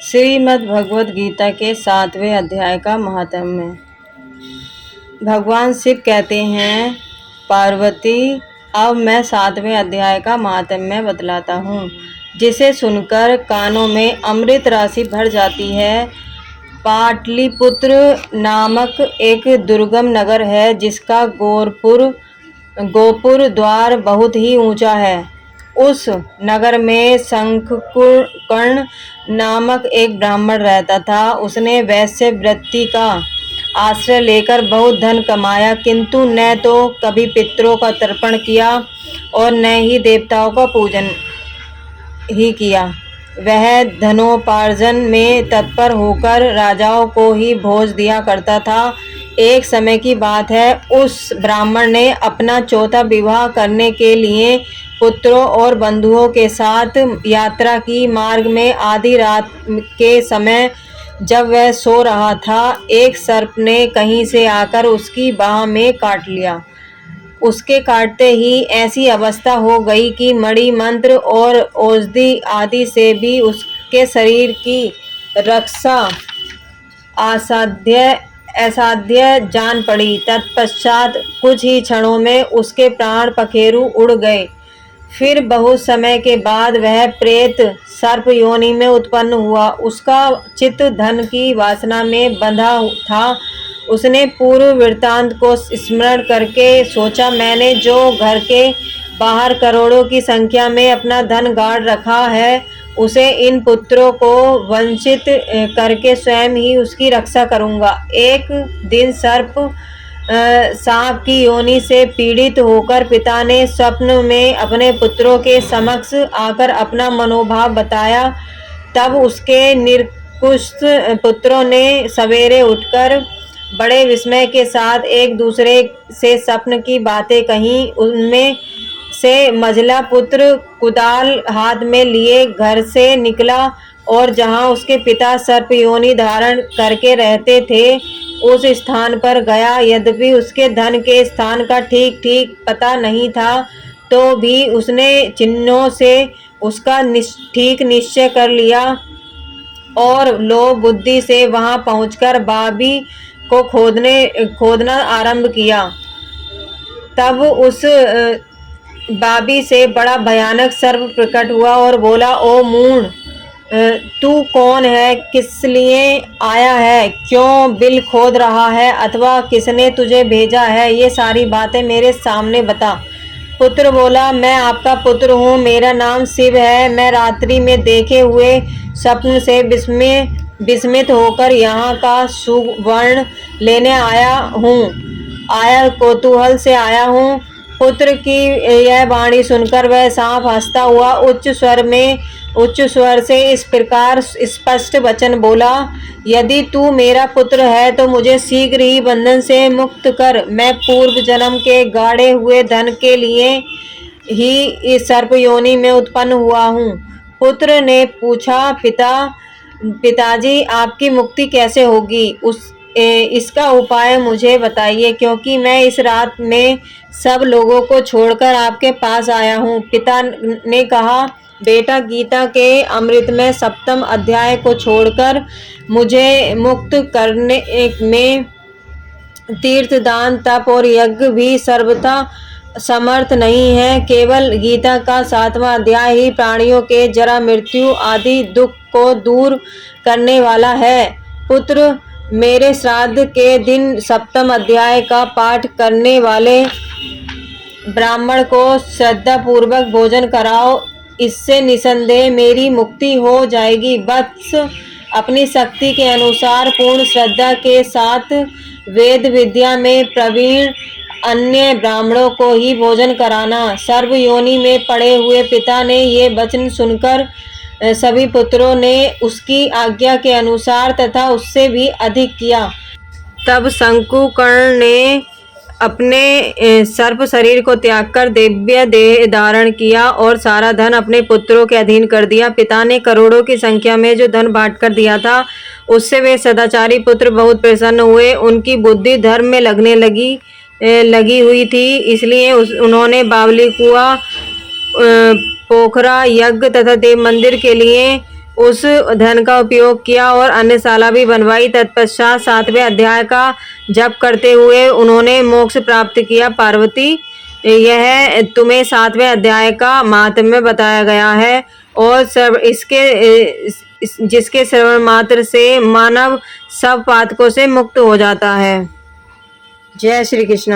श्रीमद् भगवद गीता के 7वें अध्याय का महात्म्य। भगवान शिव कहते हैं, पार्वती, अब मैं 7वें अध्याय का महात्म्य बतलाता हूँ, जिसे सुनकर कानों में अमृत राशि भर जाती है। पाटलिपुत्र नामक एक दुर्गम नगर है, जिसका गोपुर द्वार बहुत ही ऊंचा है। उस नगर में शंखकर्ण नामक एक ब्राह्मण रहता था। उसने वैश्य वृत्ति का आश्रय लेकर बहुत धन कमाया, किंतु न तो कभी पितरों का तर्पण किया और न ही देवताओं का पूजन ही किया। वह धनोपार्जन में तत्पर होकर राजाओं को ही भोज दिया करता था। एक समय की बात है, उस ब्राह्मण ने अपना चौथा विवाह करने के लिए पुत्रों और बंधुओं के साथ यात्रा की। मार्ग में आधी रात के समय जब वह सो रहा था, एक सर्प ने कहीं से आकर उसकी बाह में काट लिया। उसके काटते ही ऐसी अवस्था हो गई कि मणि मंत्र और औषधि आदि से भी उसके शरीर की रक्षा असाध्य जान पड़ी। तत्पश्चात कुछ ही क्षणों में उसके प्राण पखेरु उड़ गए। फिर बहुत समय के बाद वह प्रेत सर्प योनि में उत्पन्न हुआ। उसका चित्त धन की वासना में बंधा था। उसने पूर्व वृत्तांत को स्मरण करके सोचा, मैंने जो घर के बाहर करोड़ों की संख्या में अपना धन गाड़ रखा है, उसे इन पुत्रों को वंचित करके स्वयं ही उसकी रक्षा करूंगा। एक दिन सांप की योनि से पीड़ित होकर पिता ने स्वप्न में अपने पुत्रों के समक्ष आकर अपना मनोभाव बताया। तब उसके निरकुश पुत्रों ने सवेरे उठकर बड़े विस्मय के साथ एक दूसरे से स्वप्न की बातें कहीं। उनमें से मझला पुत्र कुदाल हाथ में लिए घर से निकला और जहां उसके पिता सर्प योनि धारण करके रहते थे, उस स्थान पर गया। यद्यपि उसके धन के स्थान का ठीक पता नहीं था, तो भी उसने चिन्हों से उसका ठीक निश्चय कर लिया और लोभ बुद्धि से वहां पहुंचकर बाबी को खोदना आरंभ किया। तब उस बाबी से बड़ा भयानक सर्प प्रकट हुआ और बोला, ओ मूढ़, तू कौन है? किस लिए आया है? क्यों बिल खोद रहा है? अथवा किसने तुझे भेजा है? ये सारी बातें मेरे सामने बता। पुत्र बोला, मैं आपका पुत्र हूँ, मेरा नाम शिव है। मैं रात्रि में देखे हुए स्वप्न से विस्मित होकर यहाँ का सुवर्ण लेने आया कौतूहल से आया हूँ। पुत्र की यह वाणी सुनकर वह सांप हंसता हुआ उच्च स्वर से इस प्रकार स्पष्ट वचन बोला, यदि तू मेरा पुत्र है तो मुझे शीघ्र ही बंधन से मुक्त कर। मैं पूर्व जन्म के गाड़े हुए धन के लिए ही इस सर्प योनि में उत्पन्न हुआ हूँ। पुत्र ने पूछा, पिताजी, आपकी मुक्ति कैसे होगी? इसका उपाय मुझे बताइए, क्योंकि मैं इस रात में सब लोगों को छोड़कर आपके पास आया हूँ। पिता ने कहा, बेटा, गीता के अमृतमय 7वें अध्याय को छोड़कर मुझे मुक्त करने में तीर्थ, दान, तप और यज्ञ भी सर्वथा समर्थ नहीं है। केवल गीता का 7वां अध्याय ही प्राणियों के जरा, मृत्यु आदि दुख को दूर करने वाला है। पुत्र, मेरे श्राद्ध के दिन 7वें अध्याय का पाठ करने वाले ब्राह्मण को श्रद्धा पूर्वक भोजन कराओ। इससे निसंदेह मेरी मुक्ति हो जाएगी। वत्स, अपनी शक्ति के अनुसार पूर्ण श्रद्धा के साथ वेद विद्या में प्रवीण अन्य ब्राह्मणों को ही भोजन कराना। सर्व योनि में पड़े हुए पिता ने ये वचन सुनकर सभी पुत्रों ने उसकी आज्ञा के अनुसार तथा उससे भी अधिक किया। तब शंकुकर्ण ने अपने सर्प शरीर को त्याग कर दिव्य देह धारण किया और सारा धन अपने पुत्रों के अधीन कर दिया। पिता ने करोड़ों की संख्या में जो धन बांट कर दिया था, उससे वे सदाचारी पुत्र बहुत प्रसन्न हुए। उनकी बुद्धि धर्म में लगी हुई थी, इसलिए उन्होंने बावली कुआं, पोखरा, यज्ञ तथा देव मंदिर के लिए उस धन का उपयोग किया और अन्नशाला भी बनवाई। तत्पश्चात 7वें अध्याय का जप करते हुए उन्होंने मोक्ष प्राप्त किया। पार्वती, यह तुम्हें 7वें अध्याय का महात्म्य बताया गया है और जिसके श्रवण मात्र से मानव सब पातकों से मुक्त हो जाता है। जय श्री कृष्ण।